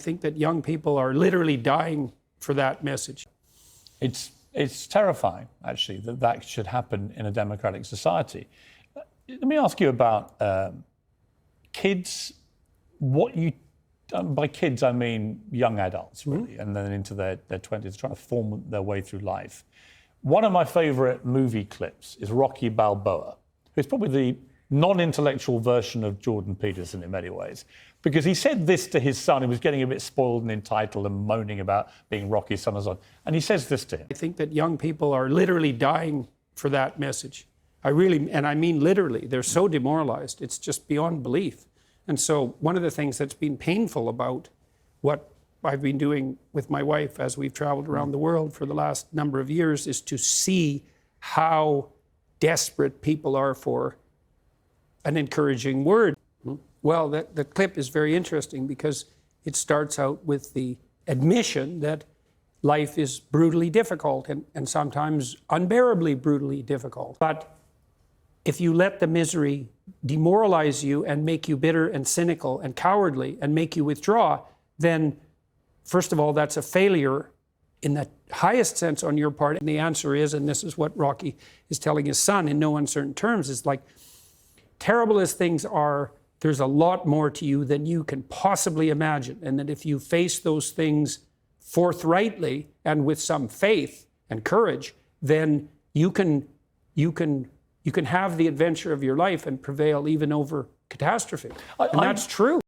think that young people are literally dying for that message. It's terrifying, actually, that that should happen in a democratic society. Let me ask you about kids. By kids, I mean young adults, really, and then into their 20s, trying to form their way through life. One of my favorite movie clips is Rocky Balboa, who's probably the non-intellectual version of Jordan Peterson in many ways, because he said this to his son. He was getting a bit spoiled and entitled and moaning about being Rocky's son and so on. And he says this to him. I think that young people are literally dying for that message. I mean literally, they're so demoralized. It's just beyond belief. And so one of the things that's been painful about what I've been doing with my wife as we've traveled around the world for the last number of years is to see how desperate people are for an encouraging word. Well, the clip is very interesting because it starts out with the admission that life is brutally difficult and sometimes unbearably brutally difficult. But if you let the misery demoralize you and make you bitter and cynical and cowardly and make you withdraw, then first of all, that's a failure in the highest sense on your part. And the answer is, and this is what Rocky is telling his son in no uncertain terms, is like, terrible as things are, there's a lot more to you than you can possibly imagine. And that if you face those things forthrightly and with some faith and courage, then you can have the adventure of your life and prevail even over catastrophe. And that's true.